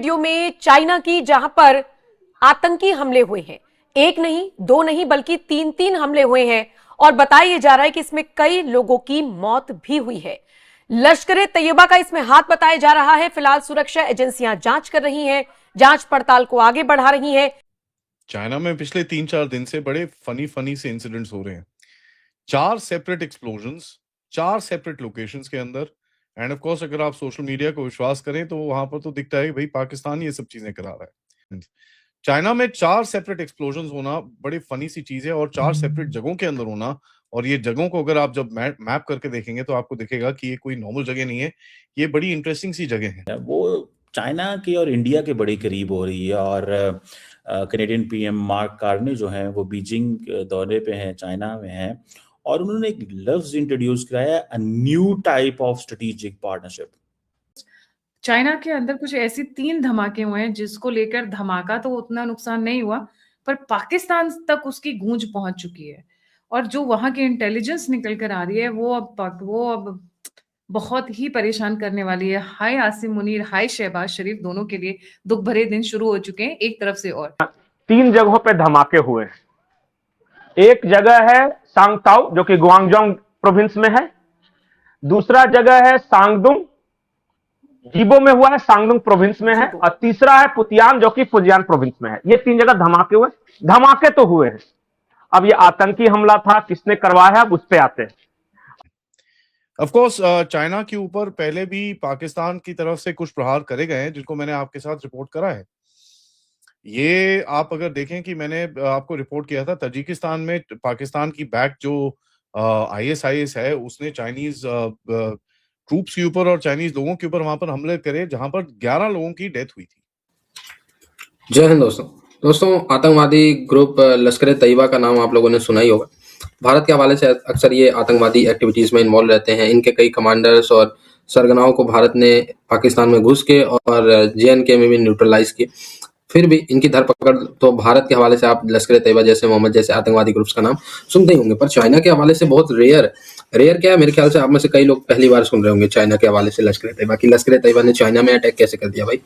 Video में China की, जहां पर आतंकी हमले हुए हैं। एक नहीं, दो नहीं, बल्कि तीन तीन हमले हुए हैं और बताया जा रहा है कि इसमें कई लोगों की मौत भी हुई है। लश्कर तैयबा का इसमें हाथ बताया जा रहा है। फिलहाल सुरक्षा एजेंसियां जांच कर रही हैं, जांच पड़ताल को आगे बढ़ा रही हैं। चाइना में पिछले 3-4 दिन से बड़े फनी से इंसिडेंट्स हो रहे हैं। 4 सेपरेट एक्सप्लोजन्स, 4 सेपरेट लोकेशंस के अंदर। एंड ऑफ कोर्स अगर आप सोशल मीडिया को विश्वास करें तो वहां पर तो दिखता है कि भाई पाकिस्तान ये सब चीजें करा रहा है। चाइना में 4 सेपरेट एक्सप्लोजन्स होना बड़ी फनी सी चीज है, और 4 सेपरेट जगहों के अंदर होना। और ये जगहों को अगर आप जब मैप करके देखेंगे तो आपको दिखेगा कि ये कोई नॉर्मल जगह नहीं है, ये बड़ी इंटरेस्टिंग सी जगह है। वो चाइना की और इंडिया के बड़े करीब हो रही है। और कनेडियन पीएम मार्क कार्ने जो हैं वो बीजिंग दौरे पे हैं, चाइना में हैं, और उन्होंने एक लफ्ज इंट्रोड्यूस कराया, a new type of strategic partnership. China के अंदर कुछ ऐसी 3 धमाके हुए हैं जिसको लेकर धमाका तो उतना नुकसान नहीं हुआ, पर पाकिस्तान तक उसकी गूंज पहुंच चुकी है। और जो वहां की इंटेलिजेंस निकल कर आ रही है वो अब बहुत ही परेशान करने वाली है। हाय आसिम मुनीर, हाय शहबाज शरीफ, दोनों के लिए दुख भरे दिन शुरू हो चुके हैं एक तरफ से। और 3 जगहों पे धमाके हुए। एक जगह है सांगताओ जो कि गुआंगडोंग प्रोविंस में है, दूसरा जगह है सांगदुंग जीबो में हुआ है, सांगदुंग प्रोविंस में है, और तीसरा है पुतियान जो कि फुजियान प्रोविंस में है। ये 3 जगह धमाके हुए। धमाके तो हुए हैं, अब ये आतंकी हमला था, किसने करवाया, अब उस पे आते हैं। ऑफ कोर्स चाइना के ऊपर पहले भी पाकिस्तान की तरफ से कुछ प्रहार करे गए हैं, जिनको मैंने आपके साथ रिपोर्ट करा है। ये आप अगर देखें कि मैंने आपको रिपोर्ट किया था ताजिकिस्तान में पाकिस्तान की बैक जो आईएसआईएस है, उसने चाइनीज ट्रूप्स के ऊपर और चाइनीज लोगों के ऊपर वहां पर हमले करे, जहां पर 11 लोगों की डेथ हुई थी। जय हिंद दोस्तों, आतंकवादी ग्रुप लश्कर तैयबा का नाम आप लोगों ने सुना ही होगा। भारत के हवाले से अक्सर ये आतंकवादी एक्टिविटीज में इन्वॉल्व रहते हैं। इनके कई कमांडर्स और सरगनाओं को भारत ने पाकिस्तान में घुस के और जेएनके में भी न्यूट्रलाइज किए। फिर भी इनकी धरपकड़ तो भारत के हवाले से आप लश्कर तैयबा जैसे, मोहम्मद जैसे आतंकवादी ग्रुप्स का नाम सुनते ही होंगे, पर चाइना के हवाले से बहुत रेयर क्या है, मेरे ख्याल से आप में से कई लोग पहली बार सुन रहे होंगे चाइना के हवाले से लश्कर तैयबा की। लश्कर तैयबा ने चाइना में अटैक कैसे कर दिया भाई?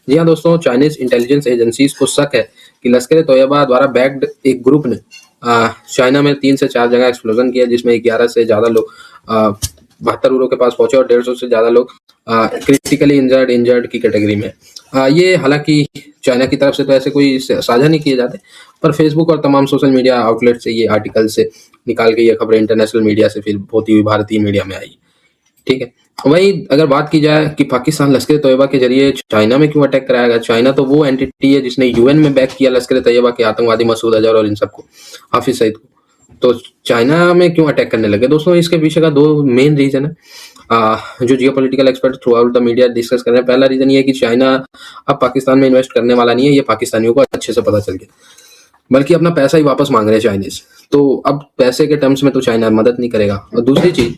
जी हाँ दोस्तों, चाइनीज इंटेलिजेंस एजेंसीज को शक है कि लश्कर तैयबा द्वारा बैक्ड एक ग्रुप ने चाइना में 3 से 4 जगह एक्सप्लोजन किया, जिसमें 11 से ज्यादा लोग 72 लोगों के पास पहुंचे और 150 से ज्यादा लोग क्रिटिकली इंजर्ड की कैटेगरी में। ये हालांकि चाइना की तरफ से तो ऐसे कोई साझा नहीं किए जाते, पर फेसबुक और तमाम सोशल मीडिया आउटलेट से ये आर्टिकल से निकाल के ये खबरें इंटरनेशनल मीडिया से फिर होती हुई भारतीय मीडिया में आई। ठीक है, वही अगर बात की जाए कि पाकिस्तान लश्कर तैयबा के जरिए चाइना में क्यों अटैक कराया गया, चाइना तो वो एंटिटी है जिसने यूएन में बैक किया लश्कर तैयबा के आतंकवादी मसूद अजहर और इन सबको, हाफिज सईद को। तो चाइना में क्यों अटैक करने लगे दोस्तों? इसके पीछे का 2 मेन रीजन है जो geopolitical expert through out the media discuss कर रहे हैं। पहला रीजन ये है कि चाइना अब पाकिस्तान में इन्वेस्ट करने वाला नहीं है, ये पाकिस्तानियों को अच्छे से पता चल गया, बल्कि अपना पैसा ही वापस मांग रहे हैं चाइनीज। तो अब पैसे के टर्म्स में तो चाइना मदद नहीं करेगा। और दूसरी चीज,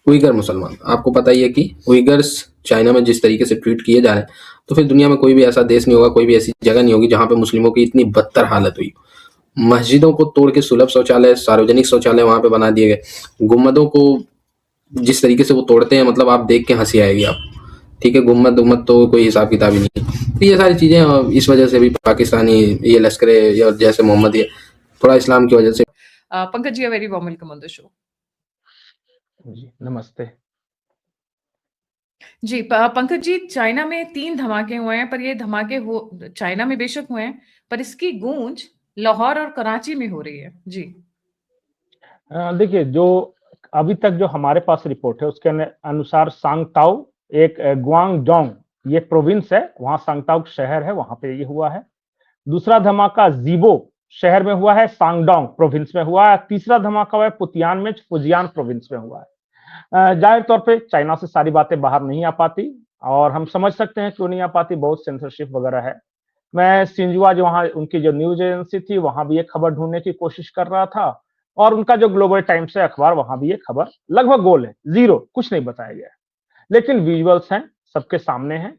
उइगर मुसलमान, आपको पता ही है कि उइगर्स चाइना में जिस तरीके से ट्रीट किए जा रहे हैं, तो फिर दुनिया में कोई भी ऐसा देश नहीं होगा, कोई भी ऐसी जगह नहीं होगी जहां पे मुस्लिमों की इतनी बदतर हालत हुई। मस्जिदों को तोड़ के सुलभ शौचालय, सार्वजनिक शौचालय वहां पे बना दिए गए। गुम्मदों को जिस तरीके से वो तोड़ते हैं, मतलब आप देख के हंसी आएगी आप। ठीक है, गुम्मद तो कोई हिसाब किताब ही नहीं। तो ये सारी चीजें, इस वजह से भी पाकिस्तानी ये लश्कर या जैसे मोहम्मद, ये थोड़ा इस्लाम की वजह से। Pankaj ji, very warm welcome on the show. जी नमस्ते जी। पंकज जी, चाइना में 3 धमाके हुए हैं, पर ये धमाके चाइना में बेशक हुए हैं, पर इसकी गूंज लाहौर और कराची में हो रही है। जी देखिए, जो अभी तक जो हमारे पास रिपोर्ट है उसके अनुसार सांगताओ एक गुआंगडोंग ये प्रोविंस है, वहां सांगताओ शहर है, वहां पे ये हुआ है। दूसरा धमाका जीबो शहर में हुआ है, सांगडोंग प्रोविंस में हुआ है। तीसरा धमाका हुआ है पुतियान में, फुजियान प्रोविंस में हुआ है। जाहिर तौर पे चाइना से सारी बातें बाहर नहीं आ पाती, और हम समझ सकते हैं क्यों नहीं आ पाती, बहुत सेंसरशिप वगैरह है। मैं सिंजुआ जो वहाँ उनकी जो न्यूज एजेंसी थी, वहां भी ये खबर ढूंढने की कोशिश कर रहा था, और उनका जो ग्लोबल टाइम्स है अखबार, वहां भी ये खबर लगभग गोल है, जीरो, कुछ नहीं बताया गया है। लेकिन विजुअल्स हैं, सबके सामने हैं,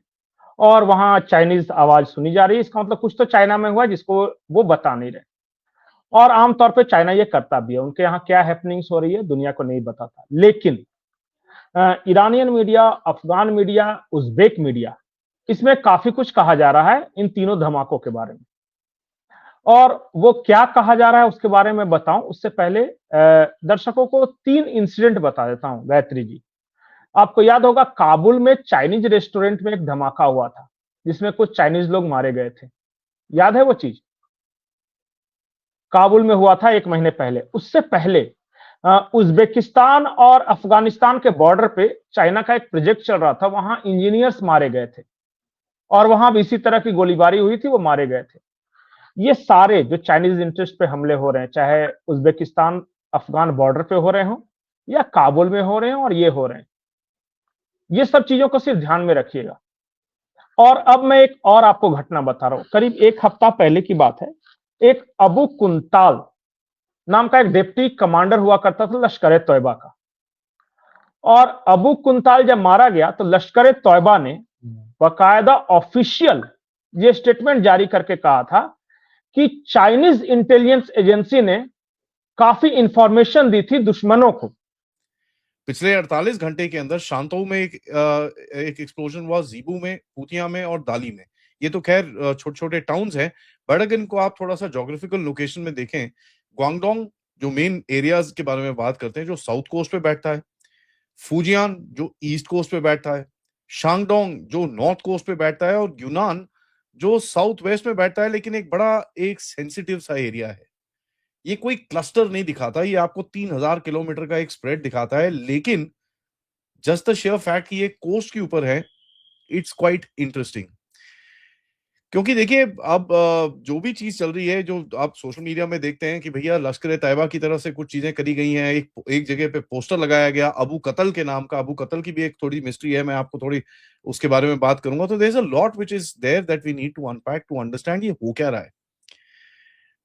और वहां चाइनीज आवाज सुनी जा रही है। इसका मतलब कुछ तो चाइना में हुआ है जिसको वो बता नहीं रहे। और आमतौर पे चाइना ये करता भी है, उनके यहाँ क्या हैपनिंग्स हो रही है दुनिया को नहीं बताता। लेकिन Iranian media, Afghan media, Uzbek media, इसमें काफी कुछ कहा जा रहा है इन तीनों धमाकों के बारे में, और वो क्या कहा जा रहा है उसके बारे में बताऊं उससे पहले दर्शकों को 3 इंसिडेंट बता देता हूं। गायत्री जी, आपको याद होगा काबुल में चाइनीज रेस्टोरेंट में एक धमाका हुआ था जिसमें कुछ चाइनीज लोग मारे गए थे, याद है वो चीज? काबुल में हुआ था 1 महीने पहले। उससे पहले उज्बेकिस्तान और अफगानिस्तान के बॉर्डर पे चाइना का एक प्रोजेक्ट चल रहा था, वहां इंजीनियर्स मारे गए थे और वहां भी इसी तरह की गोलीबारी हुई थी, वो मारे गए थे। ये सारे जो चाइनीज इंटरेस्ट पे हमले हो रहे हैं, चाहे उज्बेकिस्तान अफगान बॉर्डर पे हो रहे हो या काबुल में हो रहे हैं और ये हो रहे हैं, ये सब चीजों को सिर्फ ध्यान में रखिएगा। और अब मैं एक और आपको घटना बता रहा हूं, करीब 1 हफ्ता पहले की बात है। एक अबू कुंताल नाम का एक डिप्टी कमांडर हुआ करता था लश्कर ए तोयबा का, और अबू कुंताल जब मारा गया तो लश्कर ए तोयबा ने बाकायदा ऑफिशियल ये स्टेटमेंट जारी करके कहा था कि चाइनीज इंटेलिजेंस एजेंसी ने काफी इंफॉर्मेशन दी थी दुश्मनों को। पिछले 48 घंटे के अंदर शांतोउ में एक एक्सप्लोजन हुआ, ज़ीबू में, पूतिया में और दाली में। ये तो खैर छोटे छोटे टाउन्स हैं, बट अगर इनको आप थोड़ा सा जोग्राफिकल लोकेशन में देखें, ग्वांगडोंग जो मेन एरियाज के बारे में बात करते हैं, जो साउथ कोस्ट पे बैठता है, फूजियान जो ईस्ट कोस्ट पे बैठता है, शांगडोंग जो नॉर्थ कोस्ट पे बैठता है, और यूनान जो साउथ वेस्ट में बैठता है, लेकिन एक बड़ा एक सेंसिटिव सा एरिया है। ये कोई क्लस्टर नहीं दिखाता, ये आपको 3000 किलोमीटर का एक स्प्रेड दिखाता है, लेकिन जस्ट द शेयर फैक्ट कि ये कोस्ट के ऊपर है, इट्स क्वाइट इंटरेस्टिंग। क्योंकि देखिए अब जो भी चीज चल रही है, जो आप सोशल मीडिया में देखते हैं कि भैया लश्कर ए तैयबा की तरफ से कुछ चीजें करी गई हैं, एक जगह पे पोस्टर लगाया गया अबू कतल के नाम का। अबू कतल की भी एक थोड़ी मिस्ट्री है, मैं आपको थोड़ी उसके बारे में बात करूंगा। तो there is a lot which is there that we need to unpack to understand ये हो क्या रहा है।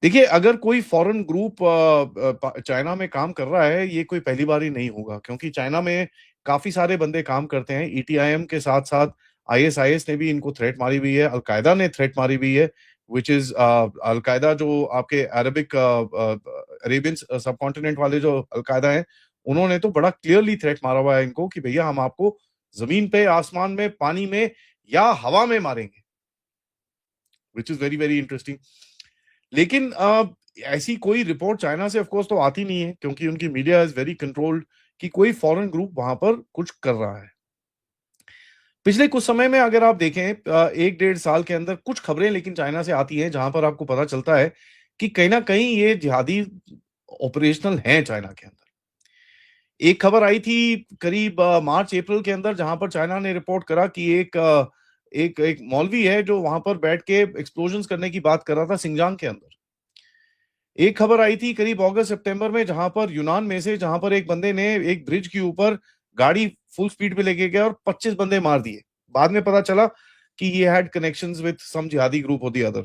देखिए, अगर कोई फॉरेन ग्रुप चाइना में काम कर रहा है, ये कोई पहली बार ही नहीं होगा, क्योंकि चाइना में काफी सारे बंदे काम करते हैं। ईटीआईएम के साथ साथ आईएसआईएस ने भी इनको थ्रेट मारी हुई है, अलकायदा ने थ्रेट मारी हुई है, विच इज अलकायदा जो आपके अरेबियन सब कॉन्टिनेंट वाले जो अलकायदा है, उन्होंने तो बड़ा क्लियरली थ्रेट मारा हुआ है इनको कि भैया हम आपको जमीन पे, आसमान में, पानी में या हवा में मारेंगे, which is very very interesting. लेकिन ऐसी कोई रिपोर्ट चाइना से ऑफ कोर्स तो आती नहीं है, क्योंकि उनकी मीडिया इज वेरी कंट्रोल्ड कि कोई फॉरेन ग्रुप वहां पर कुछ कर रहा है। पिछले कुछ समय में अगर आप देखें, 1-1.5 साल के अंदर कुछ खबरें लेकिन चाइना से आती हैं, जहां पर आपको पता चलता है कि कहीं ना कहीं ये जिहादी ऑपरेशनल हैं चाइना के अंदर। एक खबर आई थी करीब मार्च अप्रैल के अंदर, जहां पर चाइना ने रिपोर्ट करा कि एक मौलवी है जो वहां पर बैठ के एक्सप्लोजन्स करने की बात कर रहा था सिंगजांग के अंदर। एक खबर आई थी करीब अगस्त सितंबर में, जहां पर यूनान में से, जहां पर एक बंदे ने एक ब्रिज के ऊपर गाड़ी फुल स्पीड पे लेके गया और 25 बंदे मार दिए। बाद में पता चला कि ये हैड कनेक्शंस विद सम जिहादी ग्रुप और द अदर।